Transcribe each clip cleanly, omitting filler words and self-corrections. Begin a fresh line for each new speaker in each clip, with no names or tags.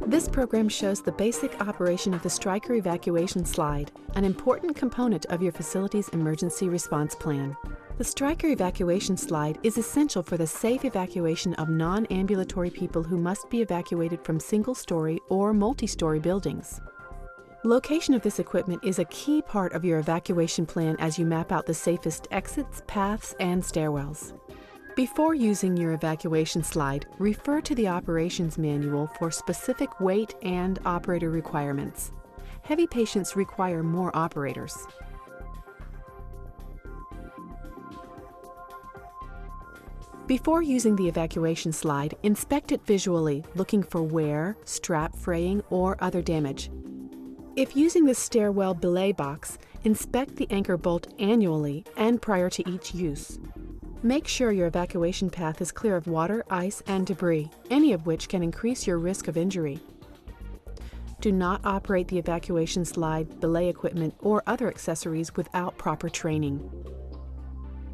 This program shows the basic operation of the Stryker Evacuation Slyde, an important component of your facility's emergency response plan. The Stryker Evacuation Slyde is essential for the safe evacuation of non-ambulatory people who must be evacuated from single-story or multi-story buildings. Location of this equipment is a key part of your evacuation plan as you map out the safest exits, paths, and stairwells. Before using your evacuation Slyde, refer to the operations manual for specific weight and operator requirements. Heavy patients require more operators. Before using the evacuation Slyde, inspect it visually, looking for wear, strap fraying, or other damage. If using the stairwell belay box, inspect the anchor bolt annually and prior to each use. Make sure your evacuation path is clear of water, ice, and debris, any of which can increase your risk of injury. Do not operate the evacuation Slyde, belay equipment, or other accessories without proper training.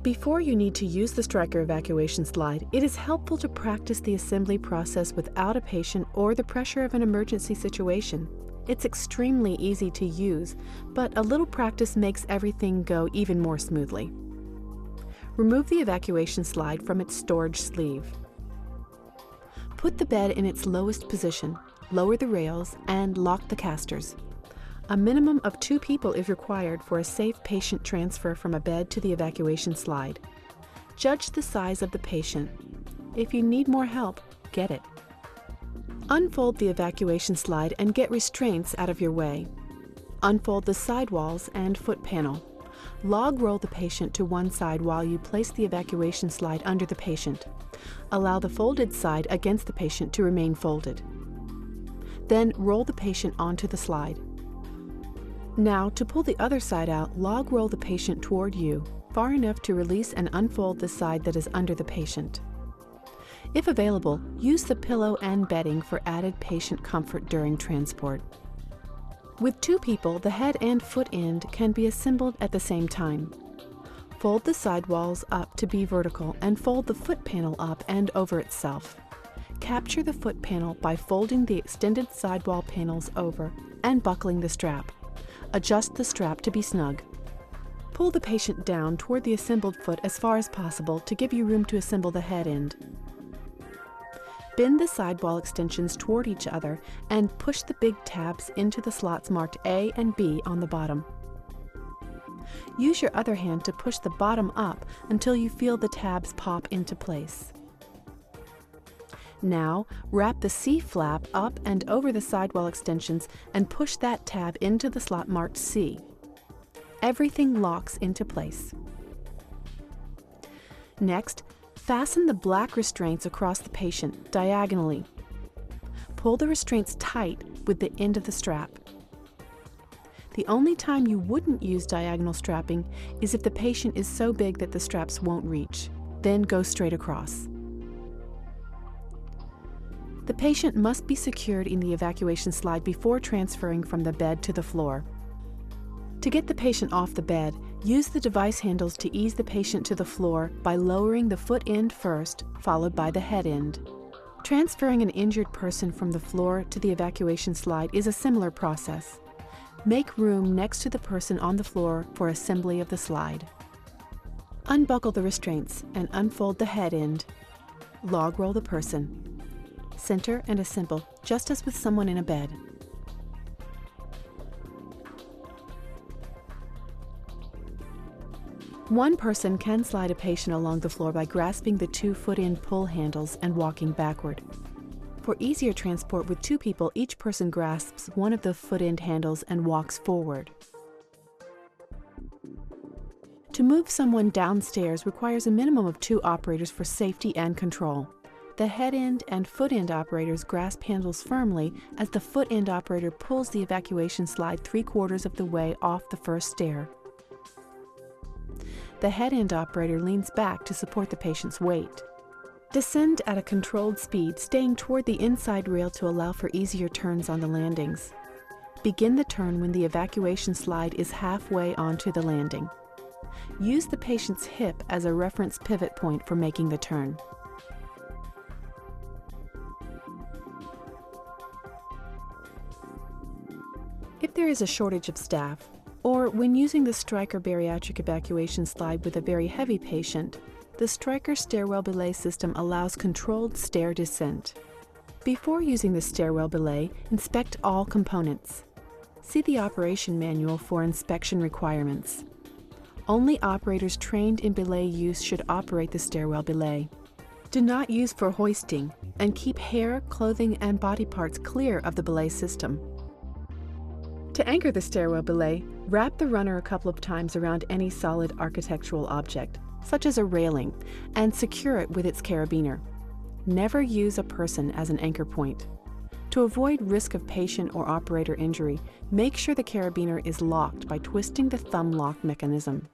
Before you need to use the Stryker Evacuation Slyde, it is helpful to practice the assembly process without a patient or the pressure of an emergency situation. It's extremely easy to use, but a little practice makes everything go even more smoothly. Remove the evacuation Slyde from its storage sleeve. Put the bed in its lowest position, lower the rails, and lock the casters. A minimum of 2 people is required for a safe patient transfer from a bed to the evacuation Slyde. Judge the size of the patient. If you need more help, get it. Unfold the evacuation Slyde and get restraints out of your way. Unfold the sidewalls and foot panel. Log roll the patient to one side while you place the evacuation Slyde under the patient. Allow the folded side against the patient to remain folded. Then roll the patient onto the Slyde. Now, to pull the other side out, log roll the patient toward you, far enough to release and unfold the side that is under the patient. If available, use the pillow and bedding for added patient comfort during transport. With 2 people, the head and foot end can be assembled at the same time. Fold the sidewalls up to be vertical and fold the foot panel up and over itself. Capture the foot panel by folding the extended sidewall panels over and buckling the strap. Adjust the strap to be snug. Pull the patient down toward the assembled foot as far as possible to give you room to assemble the head end. Bend the sidewall extensions toward each other and push the big tabs into the slots marked A and B on the bottom. Use your other hand to push the bottom up until you feel the tabs pop into place. Now, wrap the C flap up and over the sidewall extensions and push that tab into the slot marked C. Everything locks into place. Next, fasten the black restraints across the patient diagonally. Pull the restraints tight with the end of the strap. The only time you wouldn't use diagonal strapping is if the patient is so big that the straps won't reach. Then go straight across. The patient must be secured in the evacuation Slyde before transferring from the bed to the floor. To get the patient off the bed, use the device handles to ease the patient to the floor by lowering the foot end first, followed by the head end. Transferring an injured person from the floor to the evacuation Slyde is a similar process. Make room next to the person on the floor for assembly of the Slyde. Unbuckle the restraints and unfold the head end. Log roll the person. Center and assemble, just as with someone in a bed. One person can slide a patient along the floor by grasping the 2 foot-end pull handles and walking backward. For easier transport with 2 people, each person grasps one of the foot-end handles and walks forward. To move someone downstairs requires a minimum of 2 operators for safety and control. The head end and foot end operators grasp handles firmly as the foot end operator pulls the evacuation Slyde 3/4 of the way off the first stair. The head end operator leans back to support the patient's weight. Descend at a controlled speed, staying toward the inside rail to allow for easier turns on the landings. Begin the turn when the evacuation Slyde is halfway onto the landing. Use the patient's hip as a reference pivot point for making the turn. If there is a shortage of staff, or when using the Stryker Bariatric Evacuation Slyde with a very heavy patient, the Stryker stairwell belay system allows controlled stair descent. Before using the stairwell belay, inspect all components. See the operation manual for inspection requirements. Only operators trained in belay use should operate the stairwell belay. Do not use for hoisting, and keep hair, clothing, and body parts clear of the belay system. To anchor the stairwell belay, wrap the runner a couple of times around any solid architectural object, such as a railing, and secure it with its carabiner. Never use a person as an anchor point. To avoid risk of patient or operator injury, make sure the carabiner is locked by twisting the thumb lock mechanism.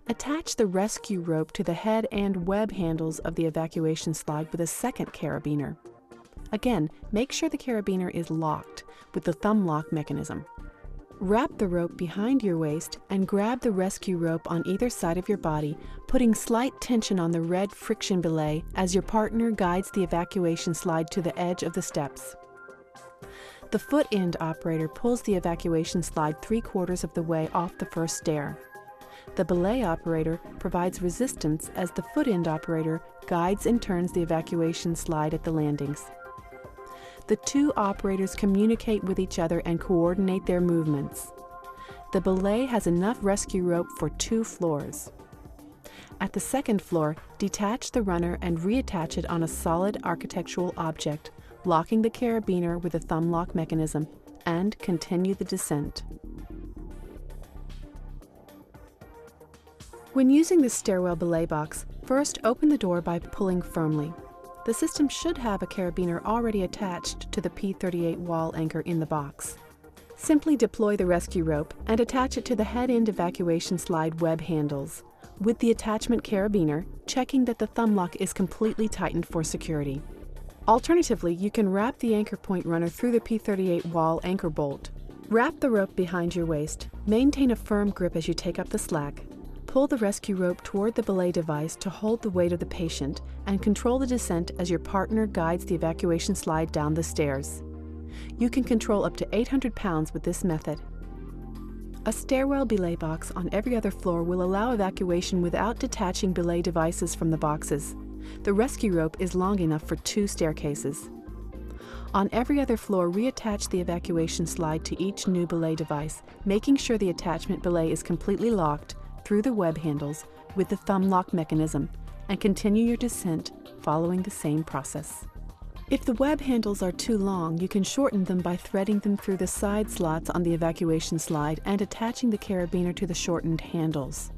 Attach the rescue rope to the head and web handles of the evacuation slide with a second carabiner. Again, make sure the carabiner is locked with the thumb lock mechanism. Wrap the rope behind your waist and grab the rescue rope on either side of your body, putting slight tension on the red friction belay as your partner guides the evacuation slide to the edge of the steps. The foot end operator pulls the evacuation slide 3/4 of the way off the first stair. The belay operator provides resistance as the foot end operator guides and turns the evacuation slide at the landings. The two operators communicate with each other and coordinate their movements. The belay has enough rescue rope for 2 floors. At the second floor, detach the runner and reattach it on a solid architectural object, locking the carabiner with a thumb lock mechanism, and continue the descent. When using the stairwell belay box, first open the door by pulling firmly. The system should have a carabiner already attached to the P38 wall anchor in the box. Simply deploy the rescue rope and attach it to the head-end evacuation slide web handles, with the attachment carabiner, checking that the thumb lock is completely tightened for security. Alternatively, you can wrap the anchor point runner through the P38 wall anchor bolt. Wrap the rope behind your waist. Maintain a firm grip as you take up the slack. Pull the rescue rope toward the belay device to hold the weight of the patient and control the descent as your partner guides the evacuation slide down the stairs. You can control up to 800 pounds with this method. A stairwell belay box on every other floor will allow evacuation without detaching belay devices from the boxes. The rescue rope is long enough for 2 staircases. On every other floor, reattach the evacuation slide to each new belay device, making sure the attachment belay is completely locked through the web handles with the thumb lock mechanism, and continue your descent following the same process. If the web handles are too long, you can shorten them by threading them through the side slots on the evacuation slide and attaching the carabiner to the shortened handles.